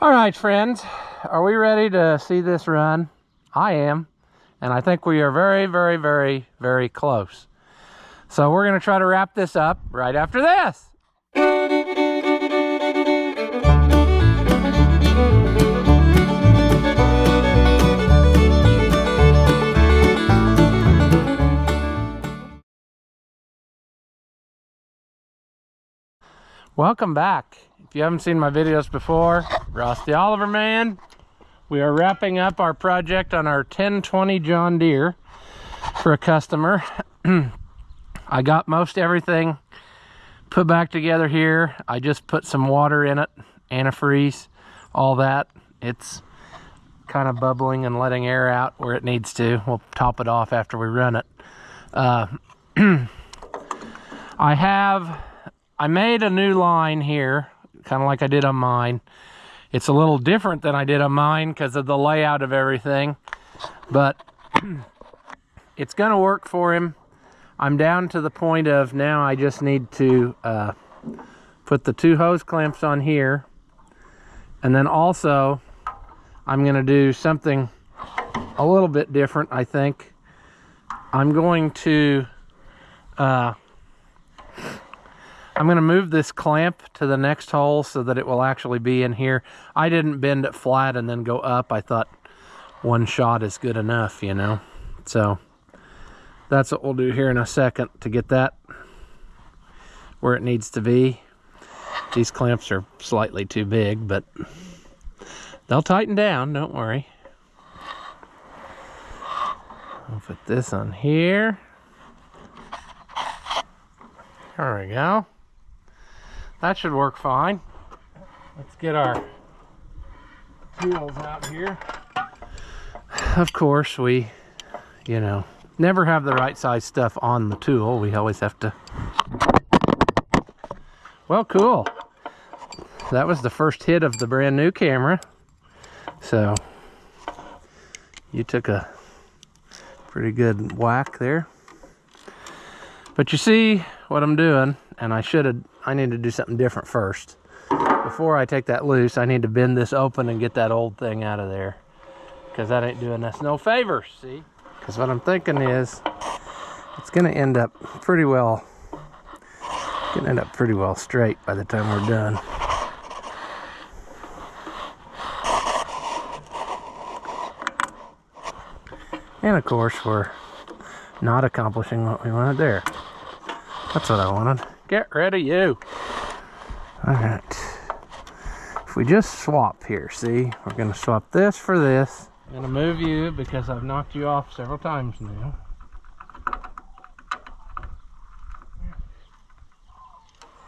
All right, friends, are we ready to see this run? I am, and I think we are very, very, very, very close. So we're going to try to wrap this up right after this. Welcome back. If you haven't seen my videos before, Ross the Oliver Man. We are wrapping up our project on our 1020 John Deere for a customer. I got most everything put back together here. I just put some water in it, antifreeze, all that. It's kind of bubbling and letting air out where it needs to. We'll top it off after we run it. I made a new line here, kind of like I did on mine. It's a little different than I did on mine because of the layout of everything, but it's gonna work for him. I'm down to the point of now I just need to put the 2 hose clamps on here, and then also I'm gonna do something a little bit different. I think I'm going to move this clamp to the next hole so that it will actually be in here. I didn't bend it flat and then go up. I thought one shot is good enough, you know. So that's what we'll do here in a second to get that where it needs to be. These clamps are slightly too big, but they'll tighten down, don't worry. I'll put this on here. There we go. That should work fine. Let's get our tools out here. Of course, we, never have the right size stuff on the tool. We always have to. Well, cool. That was the first hit of the brand new camera. So you took a pretty good whack there. But you see what I'm doing, and I need to do something different first. Before I take that loose, I need to bend this open and get that old thing out of there, because that ain't doing us no favors, see? Because what I'm thinking is, it's gonna end up pretty well straight by the time we're done. And of course, we're not accomplishing what we wanted there. That's what I wanted. Get rid of you. All right. If we just swap here, see? We're going to swap this for this. I'm going to move you because I've knocked you off several times now.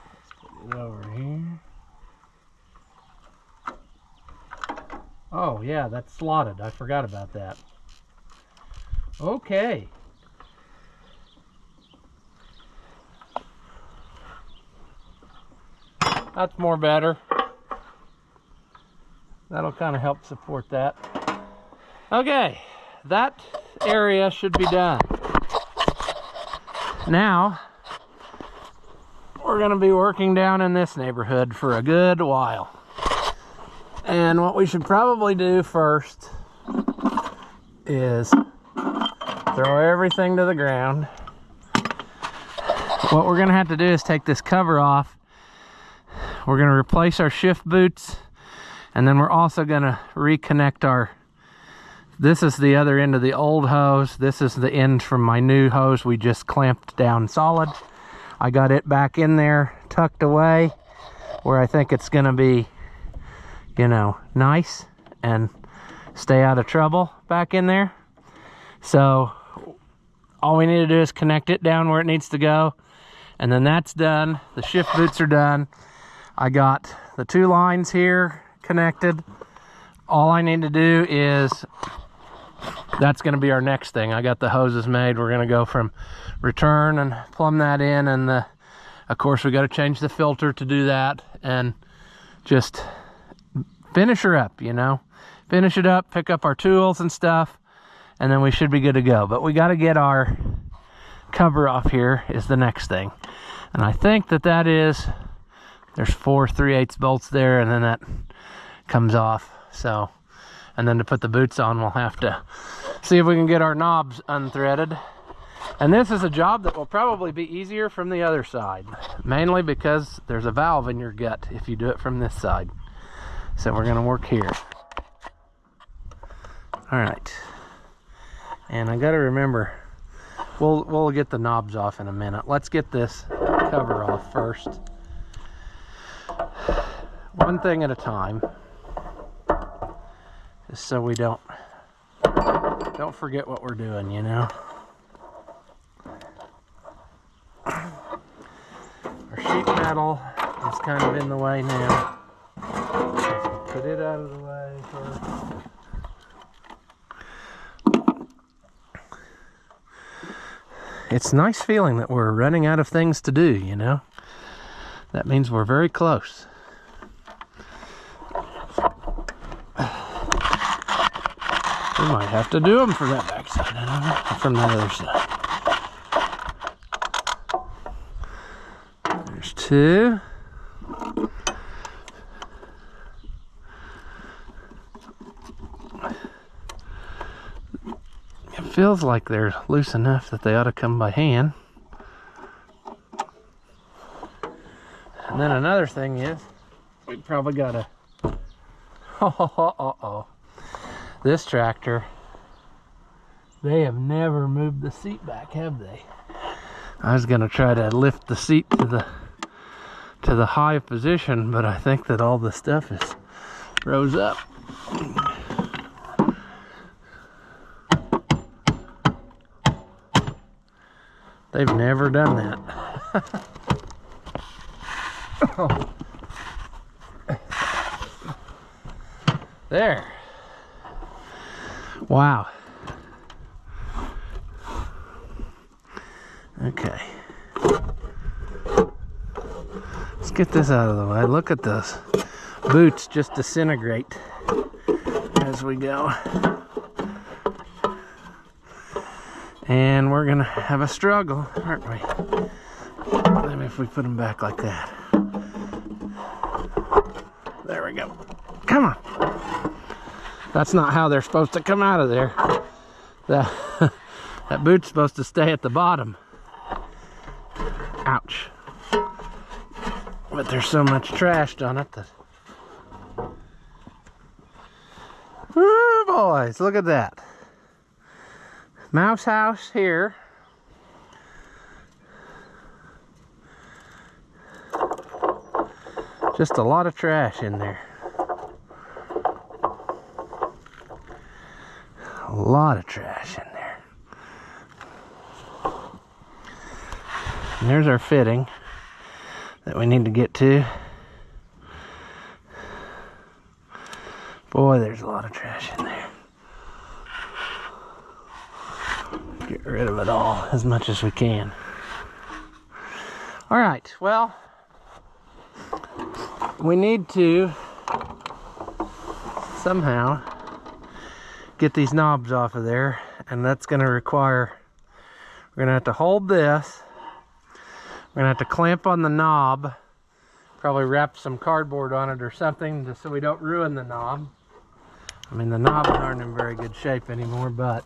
Let's put it over here. Oh, yeah, that's slotted. I forgot about that. Okay. That's more better. That'll kind of help support that. Okay, that area should be done. Now, we're gonna be working down in this neighborhood for a good while. And what we should probably do first is throw everything to the ground. What we're gonna have to do is take this cover off. We're going to replace our shift boots, and then we're also going to reconnect this is the other end of the old hose. This is the end from my new hose we just clamped down solid. I got it back in there, tucked away, where I think it's going to be, nice and stay out of trouble back in there. So all we need to do is connect it down where it needs to go, and then that's done. The shift boots are done. I got the 2 lines here connected. All I need to do is, that's going to be our next thing. I got the hoses made. We're going to go from return and plumb that in, and of course we got to change the filter to do that, and just finish her up, finish it up, pick up our tools and stuff, and then we should be good to go. But we got to get our cover off here is the next thing, and I think that is, there's 4 3/8 bolts there, and then that comes off. So, and then to put the boots on, we'll have to see if we can get our knobs unthreaded. And this is a job that will probably be easier from the other side, mainly because there's a valve in your gut if you do it from this side. So we're gonna work here. All right, and I gotta remember, we'll get the knobs off in a minute. Let's get this cover off first. One thing at a time, just so we don't forget what we're doing, you know. Our sheet metal is kind of in the way now. Let's put it out of the way first. It's nice feeling that we're running out of things to do, you know. That means we're very close. We might have to do them for that backside, I don't know, from that other side. There's two. It feels like they're loose enough that they ought to come by hand. And then another thing is, we probably gotta, this tractor, they have never moved the seat back, have they? I was gonna try to lift the seat to the high position, but I think that all the stuff is rose up. They've never done that. Oh. There. Wow. Okay. Let's get this out of the way. Look at those boots just disintegrate as we go. And we're gonna have a struggle, aren't we? Maybe if we put them back like that. There we go. Come on. That's not how they're supposed to come out of there. That boot's supposed to stay at the bottom. Ouch. But there's so much trash on it that... Woo, boys, look at that. Mouse house here. Just a lot of trash in there. A lot of trash in there. And there's our fitting that we need to get to. Boy, there's a lot of trash in there. Get rid of it all as much as we can. All right, well, we need to somehow get these knobs off of there, and that's going to require, we're going to have to hold this, we're going to have to clamp on the knob, probably wrap some cardboard on it or something just so we don't ruin the knob. I mean, the knobs aren't in very good shape anymore, but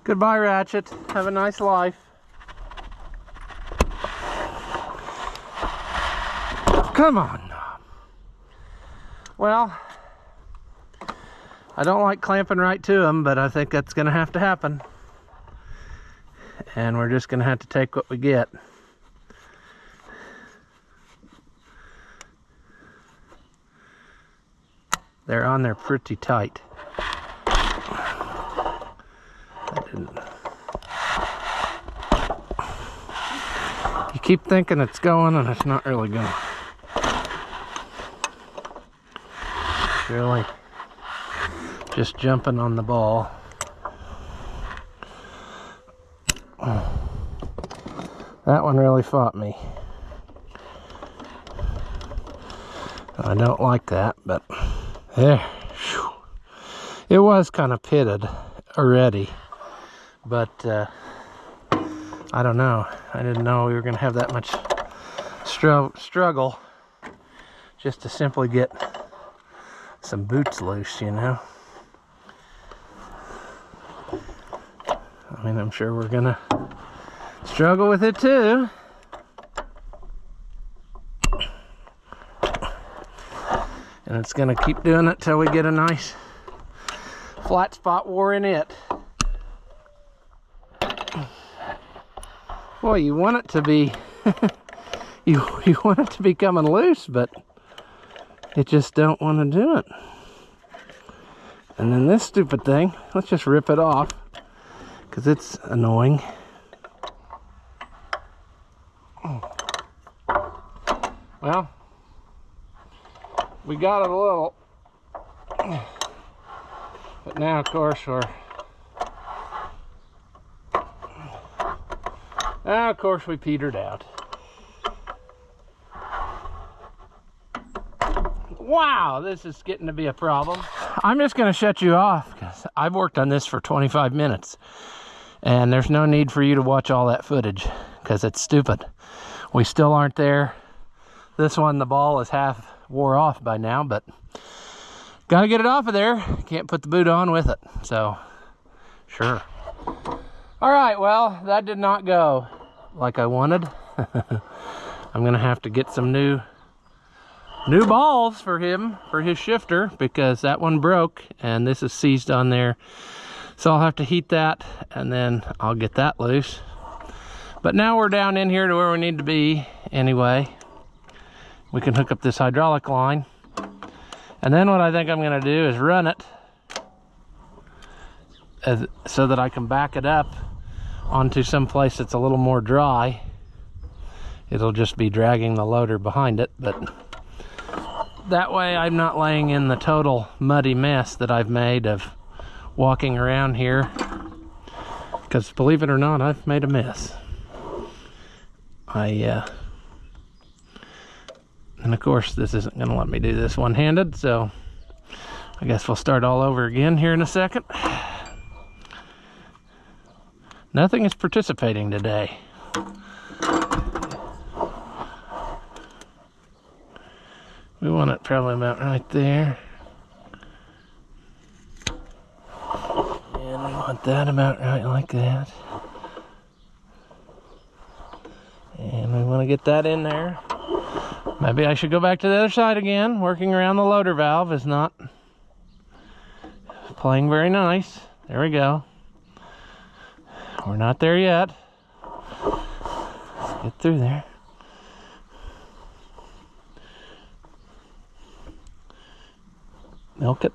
goodbye, ratchet. Have a nice life. Come on. Well, I don't like clamping right to them, but I think that's going to have to happen. And we're just going to have to take what we get. They're on there pretty tight. I didn't. You keep thinking it's going and it's not really going. Really just jumping on the ball. That one really fought me. I don't like that, but there. Whew. It was kind of pitted already, but I don't know. I didn't know we were going to have that much struggle just to simply get some boots loose, you know. I mean, I'm sure we're gonna struggle with it too. And it's gonna keep doing it till we get a nice flat spot wore in it. Boy, you want it to be you want it to be coming loose, but you just don't want to do it. And then this stupid thing, let's just rip it off because it's annoying. Well, we got it a little, but now of course we petered out. Wow, this is getting to be a problem. I'm just going to shut you off because I've worked on this for 25 minutes and there's no need for you to watch all that footage because it's stupid. We still aren't there. This one, the ball is half wore off by now, but got to get it off of there. Can't put the boot on with it, so sure. All right, well, that did not go like I wanted. I'm going to have to get some new balls for him, for his shifter, because that one broke and this is seized on there. So I'll have to heat that and then I'll get that loose. But now we're down in here to where we need to be anyway. We can hook up this hydraulic line. And then what I think I'm gonna do is run it so that I can back it up onto some place that's a little more dry. It'll just be dragging the loader behind it, but that way I'm not laying in the total muddy mess that I've made of walking around here. Because believe it or not, I've made a mess. And of course this isn't going to let me do this one-handed, so I guess we'll start all over again here in a second. Nothing is participating today. We want it probably about right there. And we want that about right like that. And we want to get that in there. Maybe I should go back to the other side again. Working around the loader valve is not playing very nice. There we go. We're not there yet. Let's get through there. Milk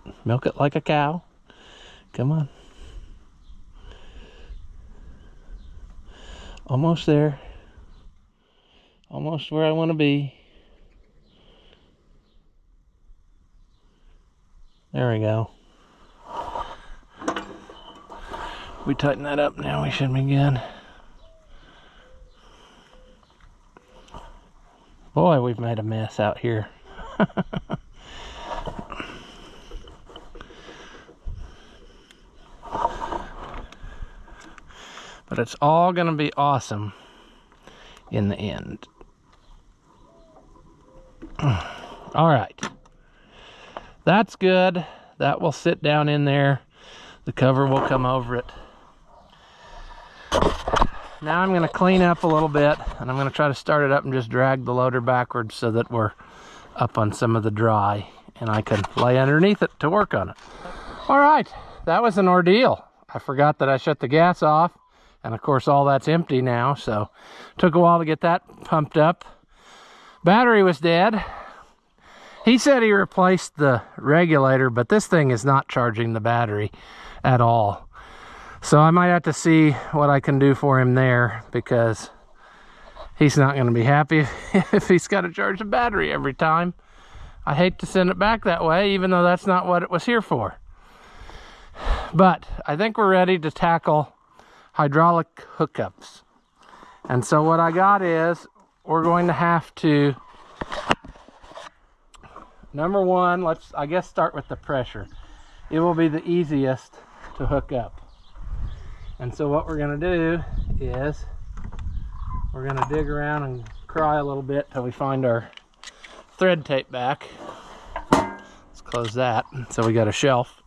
it like a cow. Come on. Almost there. Almost where I want to be. There we go. We tighten that up now, we should be good. Boy, we've made a mess out here. But it's all gonna be awesome in the end. All right. That's good. That will sit down in there. The cover will come over it. Now I'm going to clean up a little bit and I'm going to try to start it up and just drag the loader backwards so that we're up on some of the dry and I can lay underneath it to work on it. All right, that was an ordeal. I forgot that I shut the gas off and of course all that's empty now, so it took a while to get that pumped up. Battery was dead. He said he replaced the regulator, but this thing is not charging the battery at all. So I might have to see what I can do for him there because he's not going to be happy if he's got to charge the battery every time. I hate to send it back that way, even though that's not what it was here for. But I think we're ready to tackle hydraulic hookups. And so what I got is we're going to have to, number one, let's, I guess, start with the pressure. It will be the easiest to hook up. And so what we're going to do is we're going to dig around and cry a little bit till we find our thread tape back. Let's close that. So we got a shelf.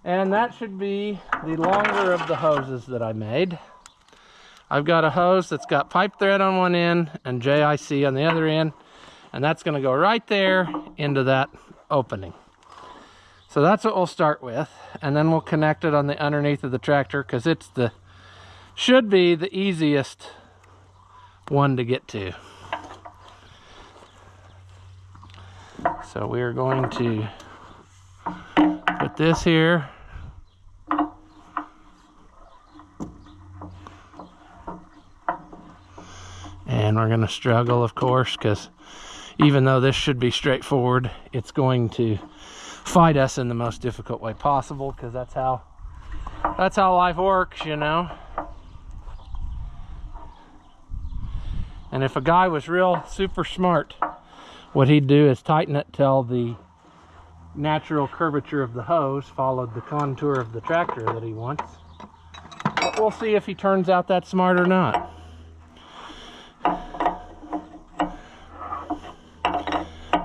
And that should be the longer of the hoses that I made. I've got a hose that's got pipe thread on one end and JIC on the other end. And that's going to go right there into that opening. So that's what we'll start with. And then we'll connect it on the underneath of the tractor, because it's should be the easiest one to get to. So we are going to put this here. And we're going to struggle, of course, because even though this should be straightforward, it's going to fight us in the most difficult way possible, because that's how life works, you know. And if a guy was real super smart, what he'd do is tighten it till the natural curvature of the hose followed the contour of the tractor that he wants. But we'll see if he turns out that smart or not.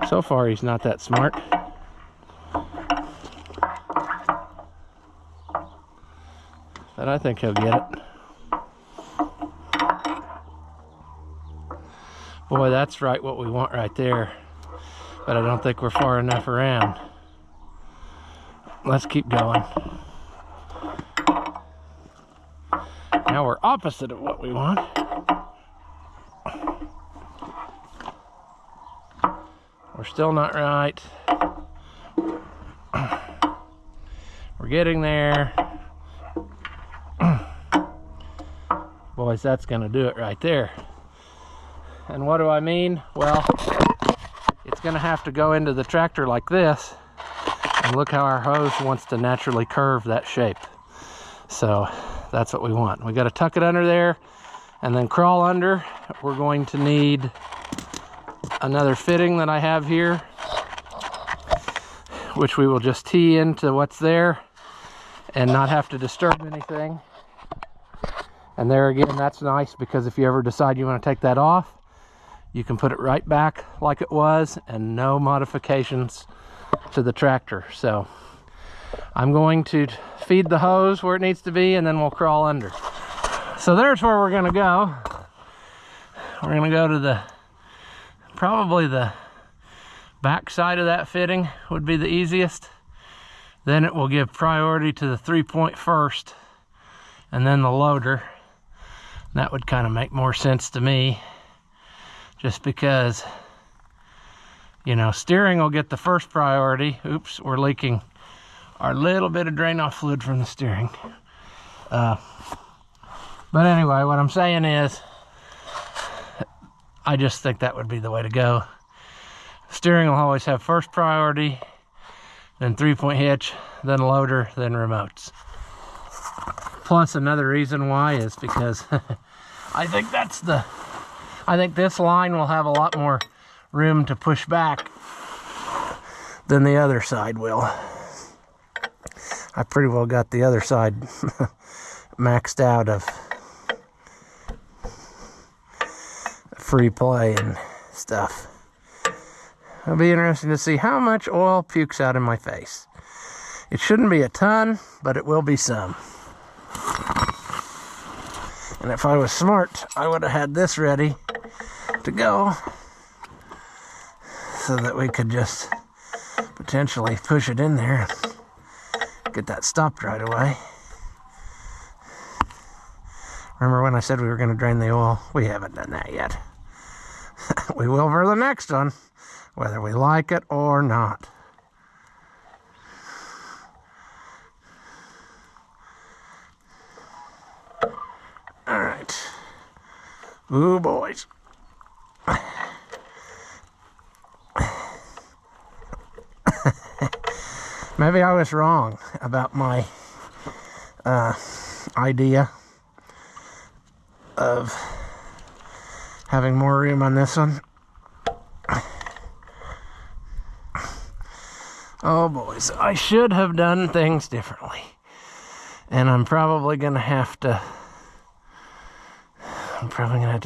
So far, he's not that smart. But I think he'll get it. Boy, that's right what we want right there. But I don't think we're far enough around. Let's keep going. Now we're opposite of what we want. We're still not right. We're getting there. Boys, that's going to do it right there. And what do I mean? Well, it's going to have to go into the tractor like this. And look how our hose wants to naturally curve that shape. So that's what we want. We got to tuck it under there and then crawl under. We're going to need another fitting that I have here, which we will just tee into what's there and not have to disturb anything. And there again, that's nice, because if you ever decide you want to take that off, you can put it right back like it was and no modifications to the tractor. So I'm going to feed the hose where it needs to be, and then we'll crawl under. So there's where we're going to go. We're going to go to probably the back side of that fitting would be the easiest. Then it will give priority to the 3-point first, and then the loader. That would kind of make more sense to me, just because, you know, steering will get the first priority. Oops, we're leaking our little bit of drain off fluid from the steering. But anyway, what I'm saying is, I just think that would be the way to go. Steering will always have first priority, then 3-point hitch, then loader, then remotes. Plus another reason why is because I think this line will have a lot more room to push back than the other side will. I pretty well got the other side maxed out of free play and stuff. It'll be interesting to see how much oil pukes out in my face. It shouldn't be a ton, but it will be some. And if I was smart, I would have had this ready to go so that we could just potentially push it in there and get that stopped right away. Remember when I said we were going to drain the oil? We haven't done that yet. We will for the next one, whether we like it or not. All right. Ooh, boys. Maybe I was wrong about my idea of having more room on this one. Oh boys, I should have done things differently. And I'm probably gonna have to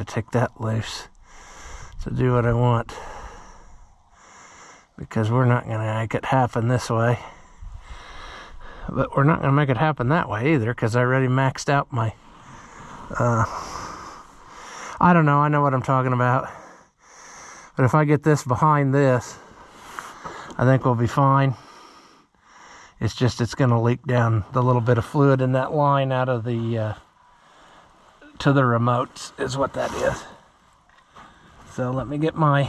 take that loose to do what I want, because we're not going to make it happen this way. But we're not going to make it happen that way either, because I already maxed out my, I don't know, I know what I'm talking about. But if I get this behind this, I think we'll be fine. It's just, it's going to leak down the little bit of fluid in that line out of the, to the remotes, is what that is. So let me get my,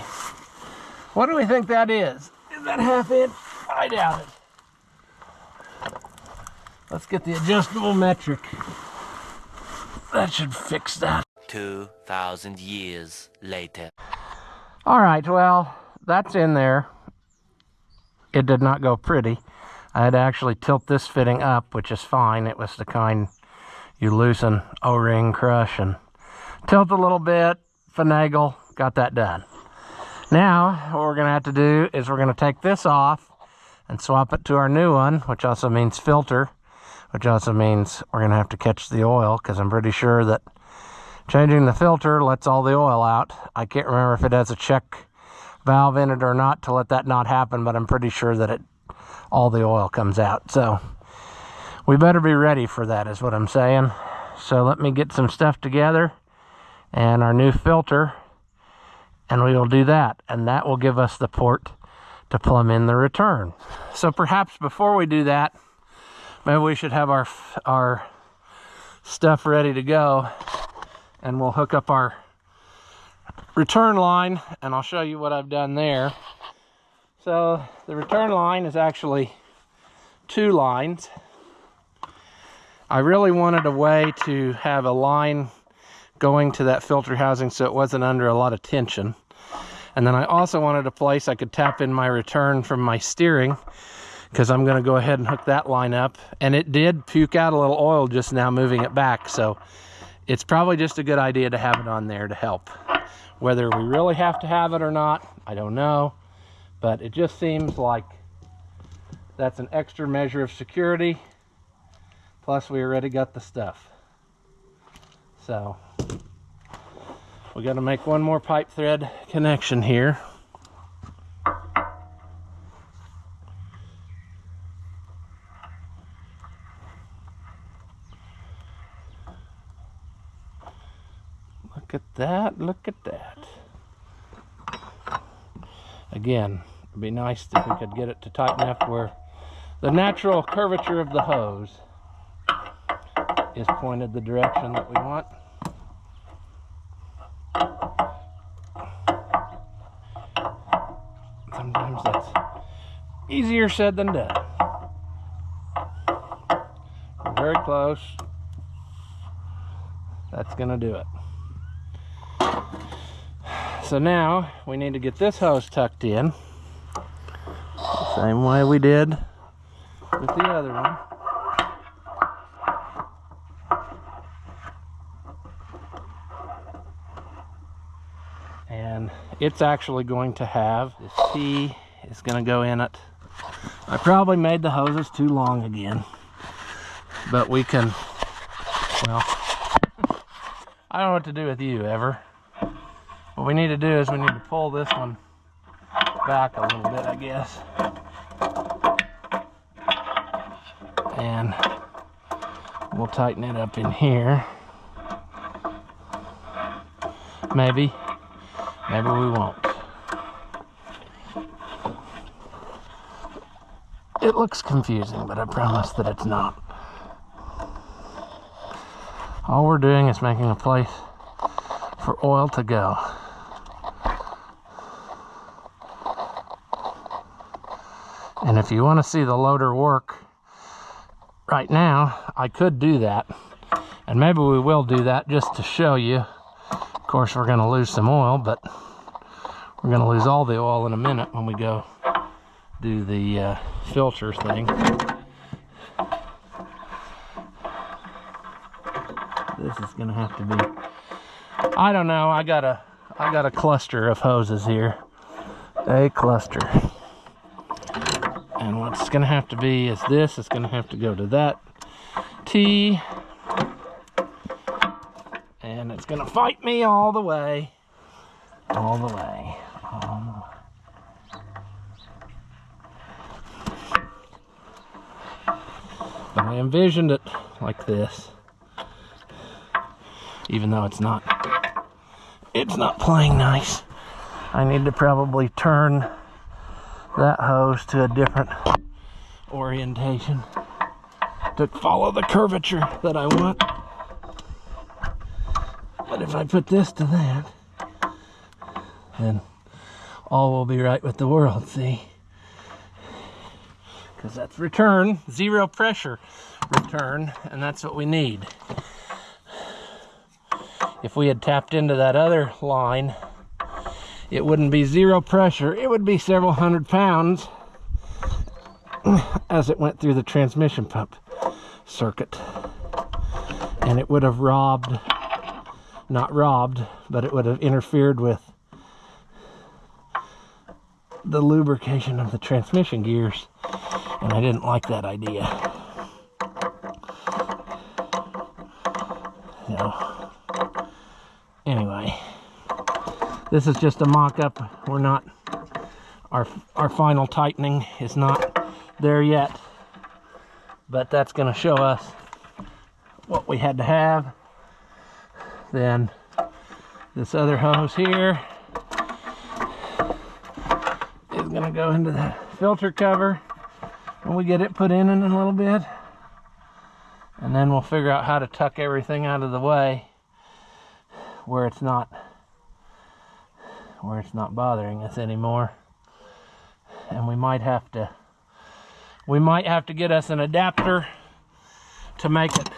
what do we think that is? Is that 1/2 inch? I doubt it. Let's get the adjustable metric. That should fix that. 2,000 years later. All right, well, that's in there. It did not go pretty. I had to actually tilt this fitting up, which is fine. It was the kind you loosen, O-ring, crush, and tilt a little bit, finagle, got that done. Now, what we're gonna have to do is we're gonna take this off and swap it to our new one, which also means filter, which also means we're gonna have to catch the oil, because I'm pretty sure that changing the filter lets all the oil out. I can't remember if it has a check valve in it or not to let that not happen, but I'm pretty sure that all the oil comes out. So we better be ready for that, is what I'm saying. So let me get some stuff together and our new filter, and we will do that, and that will give us the port to plumb in the return. So perhaps before we do that, maybe we should have our stuff ready to go, and we'll hook up our return line, and I'll show you what I've done there. So the return line is actually 2 lines. I really wanted a way to have a line going to that filter housing so it wasn't under a lot of tension. And then I also wanted a place I could tap in my return from my steering, because I'm going to go ahead and hook that line up. And it did puke out a little oil just now moving it back, so it's probably just a good idea to have it on there to help. Whether we really have to have it or not, I don't know, but it just seems like that's an extra measure of security. Plus, we already got the stuff. So we got to make one more pipe thread connection here. Look at that, look at that. Again, it'd be nice if we could get it to tighten up where the natural curvature of the hose is pointed the direction that we want. Sometimes that's easier said than done. We're very close. That's gonna do it. So now we need to get this hose tucked in the same way we did with the other one. And it's actually going to have this T is going to go in it. I probably made the hoses too long again, but we can, well, I don't know what to do with you ever. What we need to do is we need to pull this one back a little bit, I guess. And we'll tighten it up in here. Maybe we won't. It looks confusing, but I promise that it's not. All we're doing is making a place for oil to go. And if you want to see the loader work right now, I could do that. And maybe we will do that just to show you. Of course, we're going to lose some oil, but we're going to lose all the oil in a minute when we go do the filter thing. This is going to have to be, I don't know, I got a cluster of hoses here. A cluster. And what's going to have to be is this. It's going to have to go to that T. And it's going to fight me all the way. All the way. All the way. But I envisioned it like this. Even though it's not playing nice. I need to probably turn that hose to a different orientation to follow the curvature that I want. But if I put this to that, then all will be right with the world, see? Because that's return, zero pressure return, and that's what we need. If we had tapped into that other line, it wouldn't be zero pressure, it would be several hundred pounds as it went through the transmission pump circuit. And it would have robbed, not robbed, but it would have interfered with the lubrication of the transmission gears. And I didn't like that idea. So, anyway, this is just a mock-up. We're not, our final tightening is not there yet, but that's going to show us what we had to have. Then this other hose here is going to go into the filter cover when we get it put in a little bit, and then we'll figure out how to tuck everything out of the way where it's not bothering us anymore. And we might have to get us an adapter to make it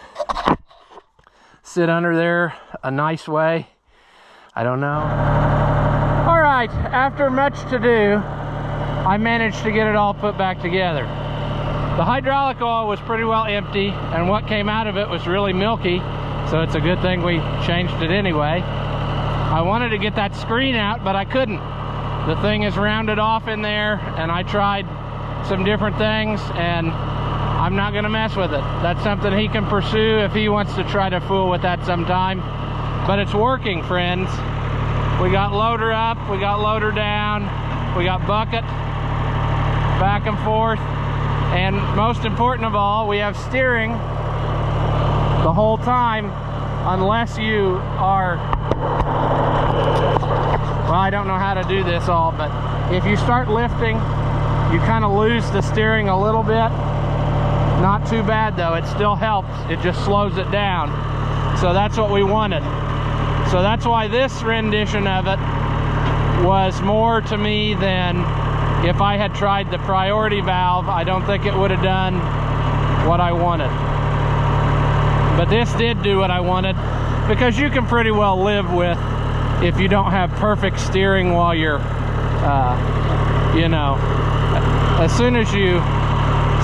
sit under there a nice way. I don't know. All right, after much to do, I managed to get it all put back together. The hydraulic oil was pretty well empty, and what came out of it was really milky, so it's a good thing we changed it anyway. I wanted to get that screen out, but I couldn't. The thing is rounded off in there, and I tried some different things, and I'm not gonna mess with it. That's something he can pursue if he wants to try to fool with that sometime. But it's working, friends. We got loader up, we got loader down, we got bucket back and forth, and most important of all, we have steering the whole time, unless you are, well, I don't know how to do this all, but if you start lifting, you kind of lose the steering a little bit. Not too bad though, it still helps, it just slows it down. So that's what we wanted. So that's why this rendition of it was more to me than if I had tried the priority valve. I don't think it would have done what I wanted. But this did do what I wanted, because you can pretty well live with if you don't have perfect steering while you're, you know, as soon as you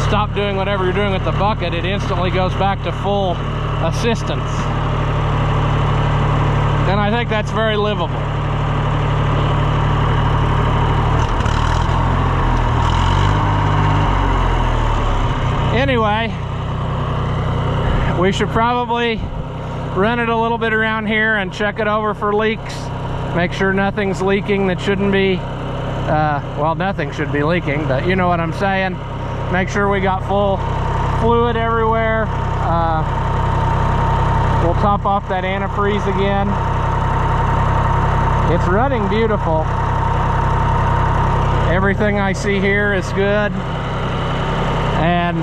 stop doing whatever you're doing with the bucket, it instantly goes back to full assistance. And I think that's very livable. Anyway, we should probably run it a little bit around here and check it over for leaks. Make sure nothing's leaking that shouldn't be. Well, nothing should be leaking, but you know what I'm saying. Make sure we got full fluid everywhere. We'll top off that antifreeze again. It's running beautiful. Everything I see here is good. And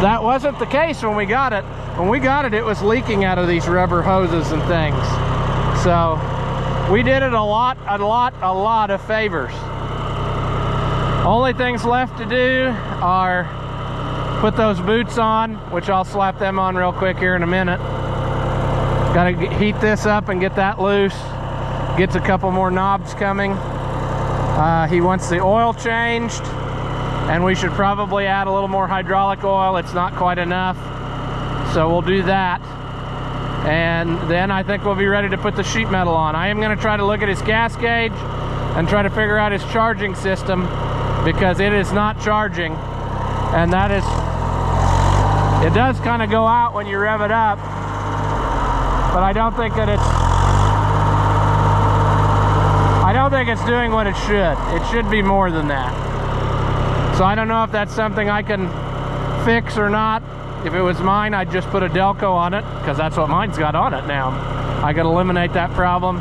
that wasn't the case when we got it. When we got it, it was leaking out of these rubber hoses and things. So we did it a lot of favors. Only things left to do are put those boots on, which I'll slap them on real quick here in a minute. Gotta heat this up and get that loose. Gets a couple more knobs coming. He wants the oil changed, and we should probably add a little more hydraulic oil. It's not quite enough, so we'll do that. And then I think we'll be ready to put the sheet metal on. I am going to try to look at his gas gauge and try to figure out his charging system, because it is not charging, and that is, it does kind of go out when you rev it up, but I don't think that it's don't think it's doing what it should. It should be more than that. So I don't know if that's something I can fix or not. If it was mine, I'd just put a Delco on it, because that's what mine's got on it now. I could eliminate that problem.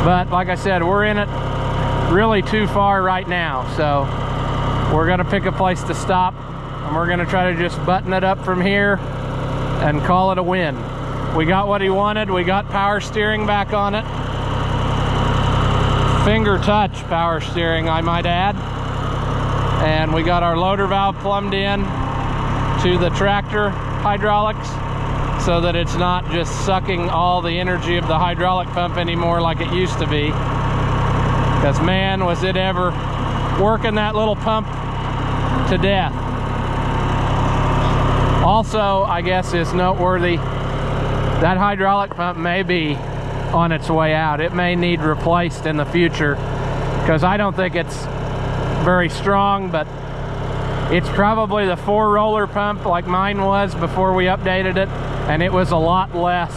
But like I said, we're in it really too far right now. So we're gonna pick a place to stop, and we're gonna try to just button it up from here and call it a win. We got what he wanted. We got power steering back on it. Finger touch power steering, I might add. And we got our loader valve plumbed in to the tractor hydraulics so that it's not just sucking all the energy of the hydraulic pump anymore like it used to be. Because man, was it ever working that little pump to death. Also, I guess is noteworthy, that hydraulic pump may be on its way out. It may need replaced in the future, because I don't think it's very strong, but it's probably the 4-roller pump like mine was before we updated it, and it was a lot less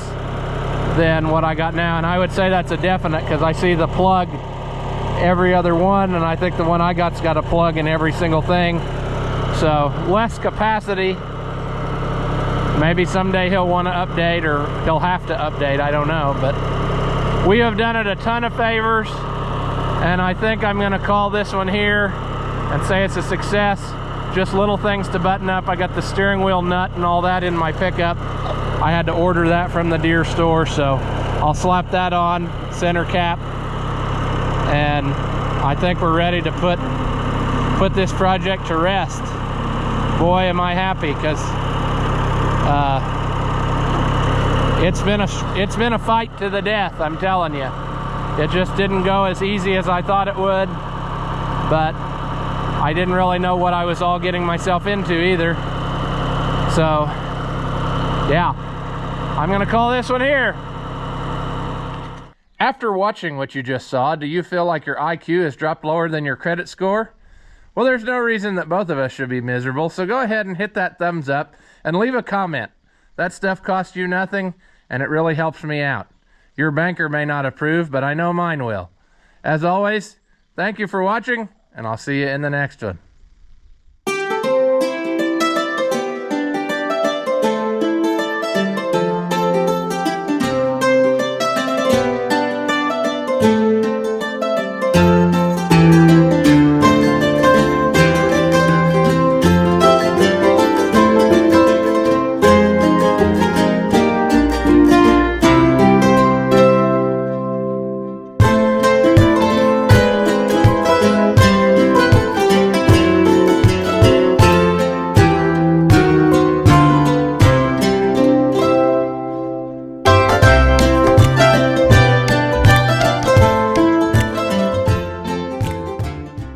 than what I got now. And I would say that's a definite, because I see the plug every other one, and I think the one I got's got a plug in every single thing. So less capacity. Maybe someday he'll want to update, or he'll have to update, I don't know. But we have done it a ton of favors, and I think I'm going to call this one here and say it's a success. Just little things to button up. I got the steering wheel nut and all that in my pickup. I had to order that from the Deere store, so I'll slap that on, center cap, and I think we're ready to put this project to rest. Boy, am I happy, because it's been a fight to the death, I'm telling you. It just didn't go as easy as I thought it would, but I didn't really know what I was all getting myself into either. So yeah, I'm gonna call this one here. After watching what you just saw, do you feel like your IQ has dropped lower than your credit score? Well, there's no reason that both of us should be miserable, so go ahead and hit that thumbs up and leave a comment. That stuff costs you nothing, and it really helps me out. Your banker may not approve, but I know mine will. As always, thank you for watching, and I'll see you in the next one.